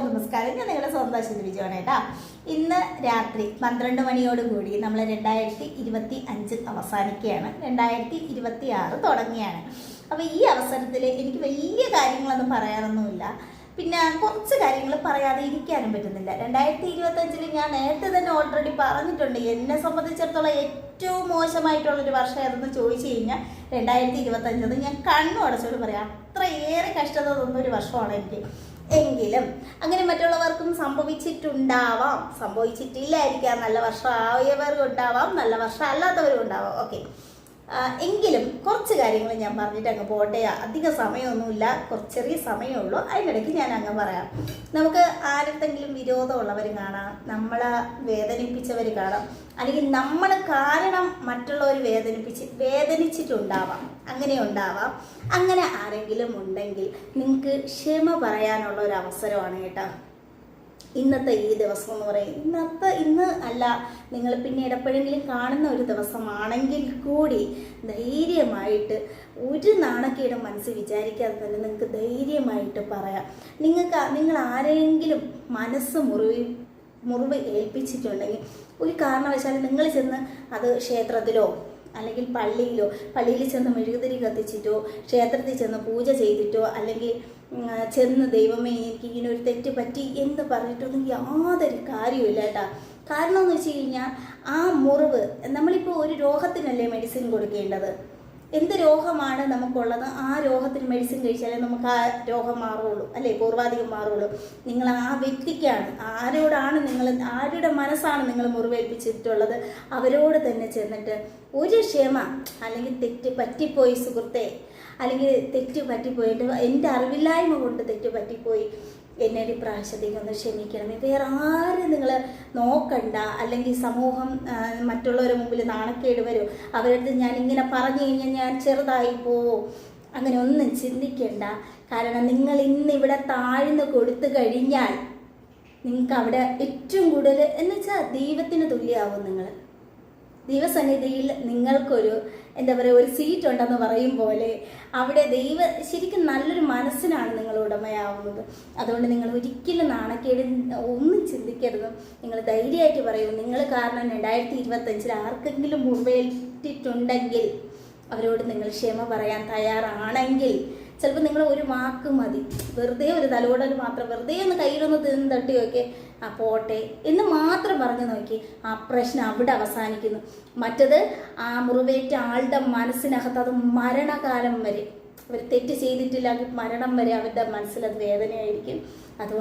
നമസ്കാരം. ഞാൻ നിങ്ങളുടെ സ്വന്തം ബിജുവാണ് കേട്ടോ. ഇന്ന് രാത്രി 12 മണിയോടുകൂടി നമ്മൾ 2025 അവസാനിക്കുകയാണ്, 2026 തുടങ്ങിയാണ്. അപ്പോൾ ഈ അവസരത്തിൽ എനിക്ക് വലിയ കാര്യങ്ങളൊന്നും പറയാനൊന്നുമില്ല, പിന്നെ കുറച്ച് കാര്യങ്ങൾ പറയാതെ ഇരിക്കാനും പറ്റുന്നില്ല. 2025 ഞാൻ നേരത്തെ തന്നെ ഓൾറെഡി പറഞ്ഞിട്ടുണ്ട്, എന്നെ സംബന്ധിച്ചിടത്തോളം ഏറ്റവും മോശമായിട്ടുള്ളൊരു വർഷം ഏതെന്ന് ചോദിച്ചു കഴിഞ്ഞാൽ 2025 ഞാൻ കണ്ണു അടച്ചോട് പറയാം. അത്രയേറെ കഷ്ടത തന്നൊരു വർഷമാണ് എനിക്ക്. എങ്കിലും അങ്ങനെ മറ്റുള്ളവർക്കും സംഭവിച്ചിട്ടുണ്ടാവാം, സംഭവിച്ചിട്ടില്ലായിരിക്കാം. നല്ല വർഷം ആയവരും ഉണ്ടാവാം, നല്ല വർഷം അല്ലാത്തവരും ഉണ്ടാവാം. ഓക്കെ, എങ്കിലും കുറച്ച് കാര്യങ്ങൾ ഞാൻ പറഞ്ഞിട്ട് അങ്ങ് പോട്ടെ. അധിക സമയമൊന്നുമില്ല, കുറച്ച് ചെറിയ സമയമുള്ളൂ. അതിനിടയ്ക്ക് ഞാൻ അങ്ങ് പറയാം. നമുക്ക് ആരുടെങ്കിലും വിരോധമുള്ളവർ കാണാം, നമ്മളെ വേദനിപ്പിച്ചവർ കാണാം, അല്ലെങ്കിൽ നമ്മൾ കാരണം മറ്റുള്ളവർ വേദനിച്ചിട്ടുണ്ടാവാം, അങ്ങനെ ഉണ്ടാവാം. അങ്ങനെ ആരെങ്കിലും ഉണ്ടെങ്കിൽ നിങ്ങൾക്ക് ക്ഷമ പറയാനുള്ള ഒരു അവസരമാണ് കേട്ടോ ഇന്നത്തെ ഈ ദിവസം എന്ന് പറയും. ഇന്ന് അല്ല, നിങ്ങൾ പിന്നീട് എപ്പോഴെങ്കിലും കാണുന്ന ഒരു ദിവസമാണെങ്കിൽ കൂടി ധൈര്യമായിട്ട്, ഒരു നാണക്കേടും മനസ്സിൽ വിചാരിക്കാതെ തന്നെ നിങ്ങൾക്ക് ധൈര്യമായിട്ട് പറയാം. നിങ്ങൾ ആരെങ്കിലും മനസ്സ് മുറിവ് ഏൽപ്പിച്ചിട്ടുണ്ടെങ്കിൽ ഒരു കാരണവശാലും നിങ്ങൾ ചെന്ന് അത് ക്ഷേത്രത്തിലോ അല്ലെങ്കിൽ പള്ളിയിൽ ചെന്ന് മെഴുകുതിരി കത്തിച്ചിട്ടോ, ക്ഷേത്രത്തിൽ ചെന്ന് പൂജ ചെയ്തിട്ടോ, അല്ലെങ്കിൽ ചെന്ന് ദൈവമേ എനിക്ക് ഇങ്ങനെ ഒരു തെറ്റ് പറ്റി എന്ന് പറഞ്ഞിട്ടൊന്നും യാതൊരു കാര്യമില്ല കേട്ടോ. കാരണം എന്ന് വെച്ച് കഴിഞ്ഞാൽ ആ മുറിവ്, നമ്മളിപ്പോൾ ഒരു രോഗത്തിനല്ലേ മെഡിസിൻ കൊടുക്കേണ്ടത്. എന്ത് രോഗമാണ് നമുക്കുള്ളത്, ആ രോഗത്തിന് മെഡിസിൻ കഴിച്ചാലേ നമുക്ക് ആ രോഗം മാറുള്ളൂ, അല്ലേ, പൂർവാധികം മാറുള്ളൂ. നിങ്ങൾ ആ വ്യക്തിക്കാണ്, ആരുടെ മനസ്സാണ് നിങ്ങൾ മുറിവേൽപ്പിച്ചിട്ടുള്ളത്, അവരോട് തന്നെ ചെന്നിട്ട് ഒരു ക്ഷമ, അല്ലെങ്കിൽ തെറ്റ് പറ്റിപ്പോയി സുഹൃത്തെ, അല്ലെങ്കിൽ തെറ്റ് പറ്റിപ്പോയിട്ട് എൻ്റെ അറിവില്ലായ്മ കൊണ്ട് തെറ്റ് പറ്റിപ്പോയി, എന്നെ ഒരു പ്രാവശ്യത്തേക്ക് ഒന്ന് ക്ഷമിക്കണമേ. വേറെ ആരും നിങ്ങൾ നോക്കണ്ട, അല്ലെങ്കിൽ സമൂഹം മറ്റുള്ളവരുടെ മുമ്പിൽ നാണക്കേട് വരും, അവരടുത്ത് ഞാൻ ഇങ്ങനെ പറഞ്ഞു കഴിഞ്ഞാൽ ഞാൻ ചെറുതായി പോവും, അങ്ങനെ ഒന്നും ചിന്തിക്കണ്ട. കാരണം നിങ്ങൾ ഇന്നിവിടെ താഴ്ന്നു കൊടുത്തു കഴിഞ്ഞാൽ നിങ്ങൾക്ക് അവിടെ ഏറ്റവും കൂടുതൽ എന്ന് വെച്ചാൽ ദൈവത്തിന് തുല്യമാവും. നിങ്ങൾ ദൈവസന്നിധിയിൽ നിങ്ങൾക്കൊരു എന്താ പറയുക, ഒരു സീറ്റ് ഉണ്ടെന്ന് പറയും പോലെ അവിടെ ശരിക്കും നല്ലൊരു മനസ്സിനാണ് നിങ്ങൾ ഉടമയാവുന്നത്. അതുകൊണ്ട് നിങ്ങൾ ഒരിക്കലും നാണക്കേട് ഒന്നും ചിന്തിക്കരുത്. നിങ്ങൾ ധൈര്യമായിട്ട് പറയൂ, നിങ്ങൾ കാരണം 2025 ആർക്കെങ്കിലും മുറിവേറ്റിട്ടുണ്ടെങ്കിൽ അവരോട് നിങ്ങൾ ക്ഷമ പറയാൻ തയ്യാറാണെങ്കിൽ ചിലപ്പോൾ നിങ്ങൾ ഒരു വാക്ക് മതി, വെറുതെ ഒരു തലോടൽ മാത്രം, വെറുതെ ഒന്ന് കയ്യിലൊന്ന് തട്ടി നോക്കി, ആ പോട്ടെ എന്ന് മാത്രം പറഞ്ഞു നോക്കി, ആ പ്രശ്നം അവിടെ അവസാനിക്കുന്നു. മറ്റത് ആ മുറിവേറ്റ ആളുടെ മനസ്സിനകത്ത് അത് മരണകാലം വരെ, അവർ തെറ്റ് ചെയ്തിട്ടില്ലെങ്കിൽ മരണം വരെ അവരുടെ മനസ്സിൽ അത് വേദനയായിരിക്കും. അതുകൊണ്ട്